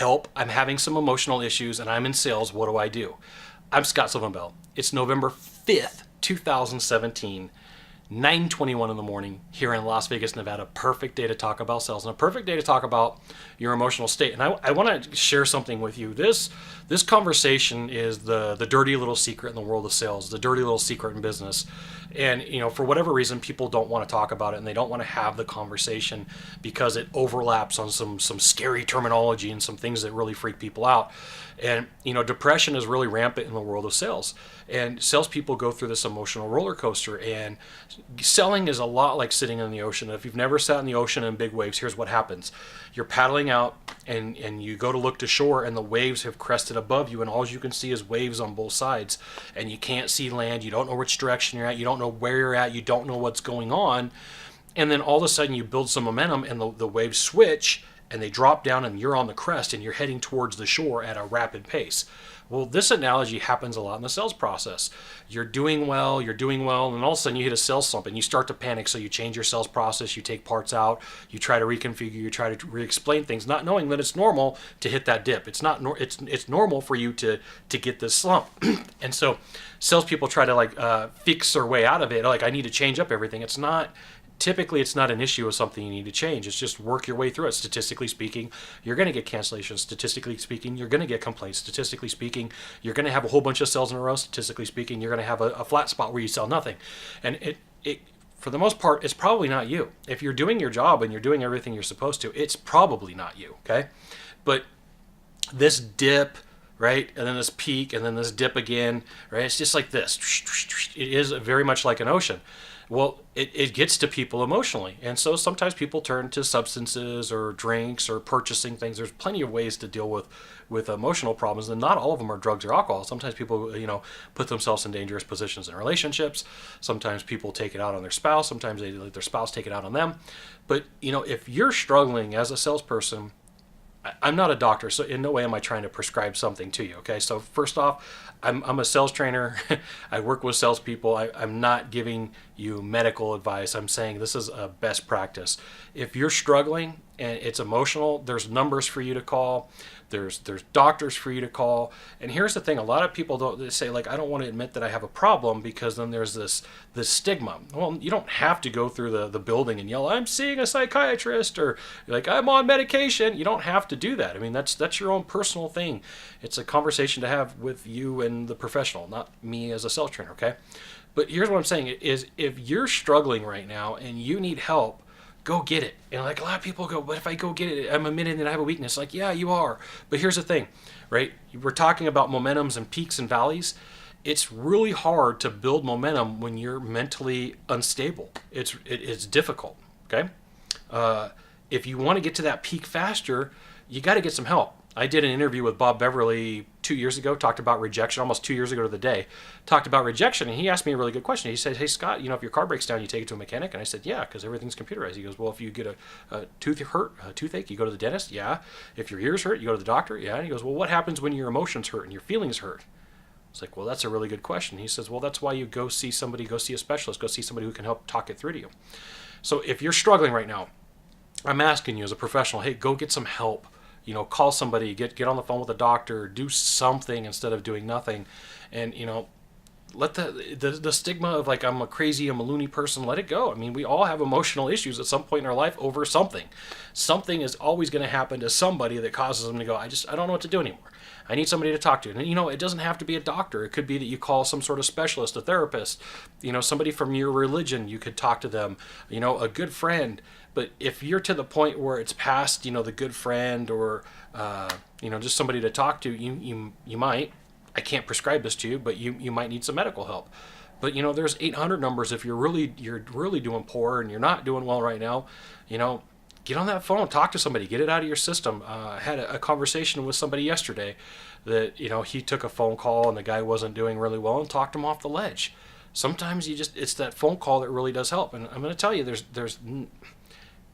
help, I'm having some emotional issues and I'm in sales, what do I do? I'm Scott Sylvan Bell. It's November 5th, 2017, 9:21 in the morning here in Las Vegas, Nevada. Perfect day to talk about sales and a perfect day to talk about your emotional state. And I want to share something with you. This conversation is the dirty little secret in the world of sales, the dirty little secret in business. And for whatever reason, people don't want to talk about it and they don't want to have the conversation because it overlaps on some scary terminology and some things that really freak people out. And depression is really rampant in the world of sales, and salespeople go through this emotional roller coaster. And selling is a lot like sitting in the ocean. If you've never sat in the ocean in big waves, here's what happens: you're paddling out, and you go to look to shore, and the waves have crested above you, and all you can see is waves on both sides, and you can't see land. You don't know which direction you're at. You don't know where you're at. You don't know what's going on. And then all of a sudden, you build some momentum, and the waves switch, and they drop down and you're on the crest and you're heading towards the shore at a rapid pace. Well, this analogy happens a lot in the sales process. You're doing well, and then all of a sudden you hit a sales slump and you start to panic. So you change your sales process, you take parts out, you try to reconfigure, you try to re-explain things, not knowing that it's normal to hit that dip. It's normal for you to get this slump. And so salespeople try to fix their way out of it. Like, I need to change up everything. Typically, it's not an issue of something you need to change. It's just work your way through it. Statistically speaking, you're going to get cancellations. Statistically speaking, you're going to get complaints. Statistically speaking, you're going to have a whole bunch of sales in a row. Statistically speaking, you're going to have a flat spot where you sell nothing. And it for the most part, it's probably not you. If you're doing your job and you're doing everything you're supposed to, it's probably not you, okay? But this dip, right, and then this peak, and then this dip again, right? It's just like this. It is very much like an ocean. Well, it gets to people emotionally. And so sometimes people turn to substances or drinks or purchasing things. There's plenty of ways to deal with emotional problems, and not all of them are drugs or alcohol. Sometimes people, put themselves in dangerous positions in relationships. Sometimes people take it out on their spouse. Sometimes they let their spouse take it out on them. But, if you're struggling as a salesperson, I'm not a doctor, so in no way am I trying to prescribe something to you, okay? So first off, I'm a sales trainer. I work with salespeople. I'm not giving you medical advice. I'm saying this is a best practice. If you're struggling and it's emotional, there's numbers for you to call. There's doctors for you to call. And here's the thing: a lot of people don't say, I don't want to admit that I have a problem, because then there's this stigma. Well, you don't have to go through the building and yell, "I'm seeing a psychiatrist," or "I'm on medication." You don't have to do that. I mean, that's your own personal thing. It's a conversation to have with you and the professional, not me as a sales trainer, okay? But here's what I'm saying is, if you're struggling right now and you need help, go get it. And a lot of people go, "But if I go get it, I'm admitting that I have a weakness." Yeah, you are. But here's the thing, right? We're talking about momentums and peaks and valleys. It's really hard to build momentum when you're mentally unstable. It's difficult, okay? If you want to get to that peak faster, you got to get some help. I did an interview with Bob Beverly 2 years ago, talked about rejection, almost 2 years ago to the day, talked about rejection, and he asked me a really good question. He said, "Hey, Scott, if your car breaks down, you take it to a mechanic?" And I said, "Yeah, because everything's computerized." He goes, "Well, if you get a toothache, you go to the dentist?" "Yeah." "If your ears hurt, you go to the doctor?" "Yeah." And he goes, "Well, what happens when your emotions hurt and your feelings hurt?" It's like, "Well, that's a really good question." He says, "Well, that's why you go see a specialist, go see somebody who can help talk it through to you." So if you're struggling right now, I'm asking you as a professional, hey, go get some help. Call somebody, get on the phone with a doctor, do something instead of doing nothing. And, let the stigma of I'm a loony person, let it go. I mean, we all have emotional issues at some point in our life over something. Something is always going to happen to somebody that causes them to go, I don't know what to do anymore. I need somebody to talk to. And, it doesn't have to be a doctor. It could be that you call some sort of specialist, a therapist, somebody from your religion, you could talk to them, a good friend. But if you're to the point where it's past, the good friend or, just somebody to talk to, you might, I can't prescribe this to you, but you might need some medical help. But, there's 800 numbers. If you're really doing poor and you're not doing well right now, get on that phone, talk to somebody, get it out of your system. I had a conversation with somebody yesterday that, he took a phone call and the guy wasn't doing really well and talked him off the ledge. Sometimes it's that phone call that really does help. And I'm going to tell you,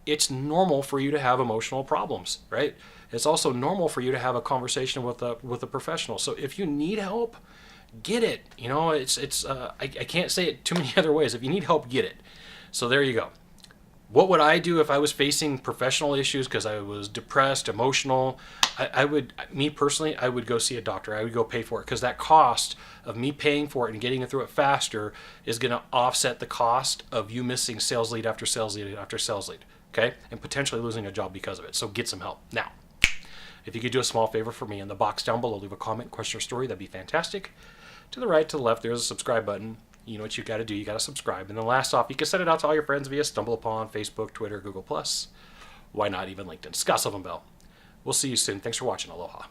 it's normal for you to have emotional problems, right? It's also normal for you to have a conversation with a professional. So if you need help, get it. I can't say it too many other ways. If you need help, get it. So there you go. What would I do if I was facing professional issues because I was depressed, emotional? I would, me personally, I would go see a doctor. I would go pay for it because that cost of me paying for it and getting through it faster is going to offset the cost of you missing sales lead after sales lead after sales lead, okay? And potentially losing a job because of it. So get some help. Now, if you could do a small favor for me in the box down below, leave a comment, question, or story, that'd be fantastic. To the right, to the left, there's a subscribe button. You know what you got to do. You got to subscribe. And then last off, you can send it out to all your friends via StumbleUpon, Facebook, Twitter, Google+. Why not even LinkedIn? Scott Sylvan Bell. We'll see you soon. Thanks for watching. Aloha.